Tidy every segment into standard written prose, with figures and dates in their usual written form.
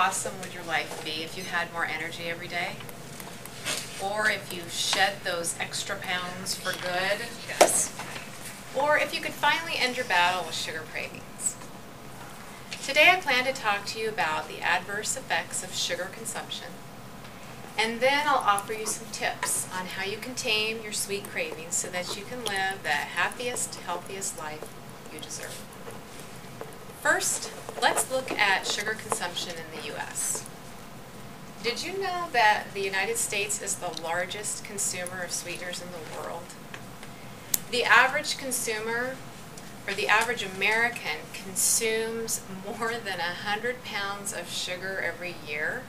awesome would your life be if you had more energy every day? Or if you shed those extra pounds for good? Yes. Or if you could finally end your battle with sugar cravings? Today I plan to talk to you about the adverse effects of sugar consumption, and then I'll offer you some tips on how you can tame your sweet cravings so that you can live the happiest, healthiest life you deserve. First, let's look at sugar consumption in the U.S. Did you know that the United States is the largest consumer of sweeteners in the world? The average consumer, or the average American, consumes more than 100 pounds of sugar every year.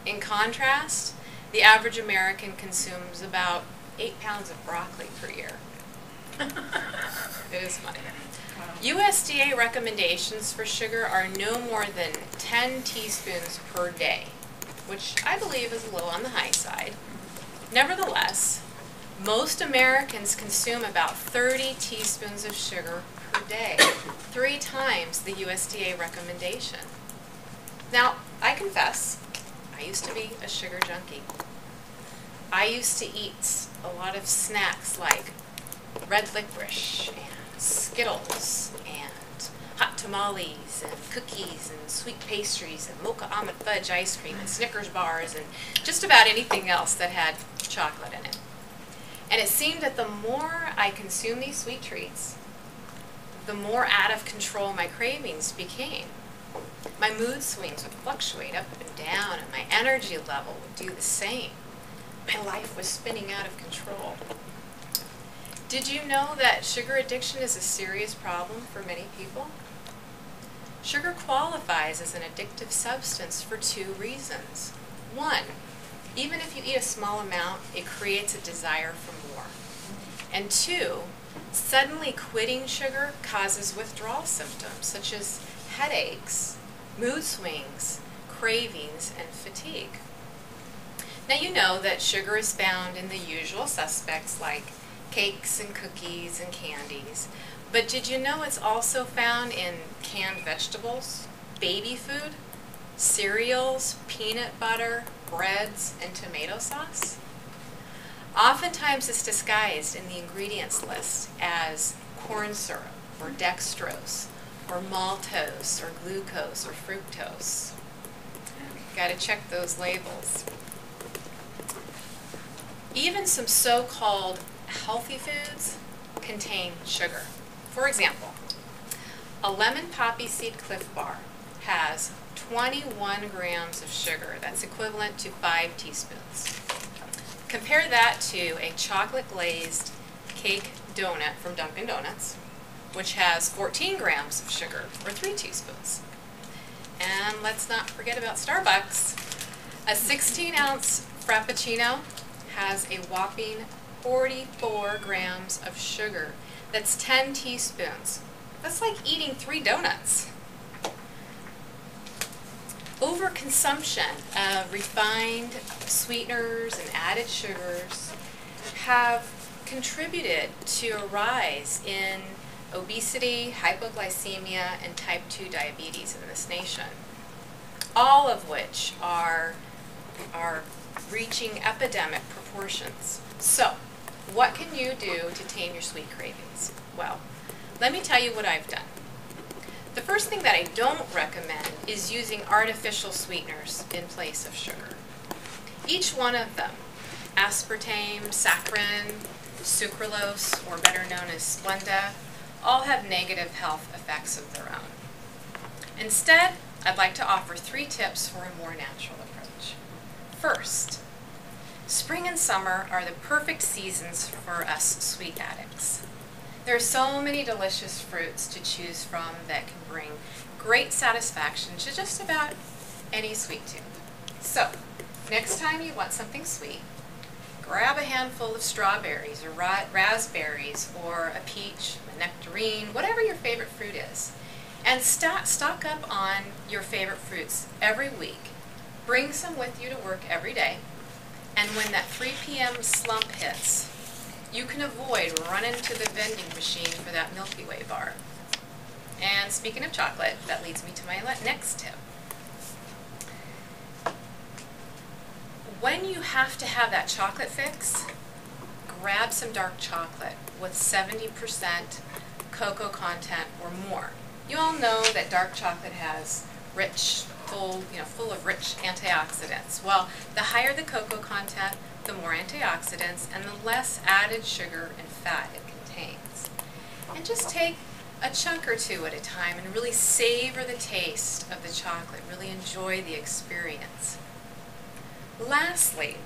In contrast, the average American consumes about 8 pounds of broccoli per year. It is funny. USDA recommendations for sugar are no more than 10 teaspoons per day, which I believe is a little on the high side. Nevertheless, most Americans consume about 30 teaspoons of sugar per day, 3 times the USDA recommendation. Now, I confess, I used to be a sugar junkie. I used to eat a lot of snacks like red licorice and Skittles and hot tamales and cookies and sweet pastries and mocha almond fudge ice cream and Snickers bars and just about anything else that had chocolate in it. And it seemed that the more I consumed these sweet treats, the more out of control my cravings became. My mood swings would fluctuate up and down, and my energy level would do the same. My life was spinning out of control. Did you know that sugar addiction is a serious problem for many people? Sugar qualifies as an addictive substance for 2 reasons. 1, even if you eat a small amount, it creates a desire for more. And 2, suddenly quitting sugar causes withdrawal symptoms such as headaches, mood swings, cravings, and fatigue. Now you know that sugar is found in the usual suspects like cakes and cookies and candies, but did you know it's also found in canned vegetables, baby food, cereals, peanut butter, breads, and tomato sauce? Oftentimes it's disguised in the ingredients list as corn syrup or dextrose or maltose or glucose or fructose. Got to check those labels. Even some so-called healthy foods contain sugar. For example, a lemon poppy seed Cliff Bar has 21 grams of sugar. That's equivalent to 5 teaspoons. Compare that to a chocolate glazed cake donut from Dunkin' Donuts, which has 14 grams of sugar, or 3 teaspoons. And let's not forget about Starbucks. A 16-ounce Frappuccino has a whopping 44 grams of sugar. That's 10 teaspoons. That's like eating 3 donuts. Overconsumption of refined sweeteners and added sugars have contributed to a rise in obesity, hypoglycemia, and type 2 diabetes in this nation, all of which are reaching epidemic proportions. So, what can you do to tame your sweet cravings? Well, let me tell you what I've done. The first thing that I don't recommend is using artificial sweeteners in place of sugar. Each one of them, aspartame, saccharin, sucralose, or better known as Splenda, all have negative health effects of their own. Instead, I'd like to offer 3 tips for a more natural approach. First, spring and summer are the perfect seasons for us sweet addicts. There are so many delicious fruits to choose from that can bring great satisfaction to just about any sweet tooth. So, next time you want something sweet, grab a handful of strawberries or raspberries or a peach, a nectarine, whatever your favorite fruit is, and stock up on your favorite fruits every week. Bring some with you to work every day, and when that 3 p.m. slump hits, you can avoid running to the vending machine for that Milky Way bar. And speaking of chocolate, that leads me to my next tip. when you have to have that chocolate fix, grab some dark chocolate with 70% cocoa content or more. You all know that dark chocolate has rich, full of rich antioxidants. Well, the higher the cocoa content, the more antioxidants and the less added sugar and fat it contains. And just take a chunk or two at a time and really savor the taste of the chocolate, really enjoy the experience. Lastly,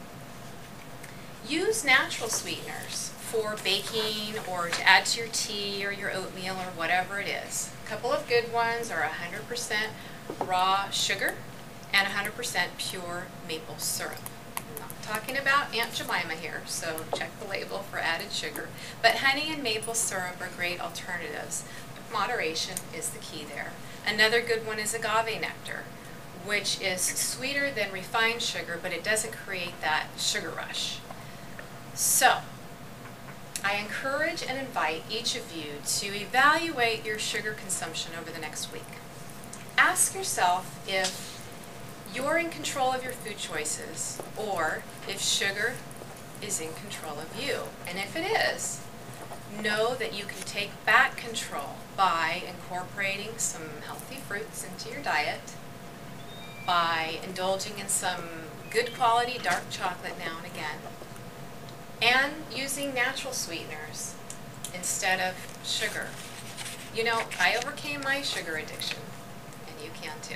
use natural sweeteners for baking or to add to your tea or your oatmeal or whatever it is. A couple of good ones are 100% raw sugar and 100% pure maple syrup. I'm not talking about Aunt Jemima here, so check the label for added sugar. But honey and maple syrup are great alternatives. Moderation is the key there. Another good one is agave nectar, which is sweeter than refined sugar, but it doesn't create that sugar rush. So, I encourage and invite each of you to evaluate your sugar consumption over the next week. Ask yourself if you're in control of your food choices or if sugar is in control of you. And if it is, know that you can take back control by incorporating some healthy fruits into your diet, by indulging in some good quality dark chocolate now and again, and using natural sweeteners instead of sugar. You know, I overcame my sugar addiction, and you can too.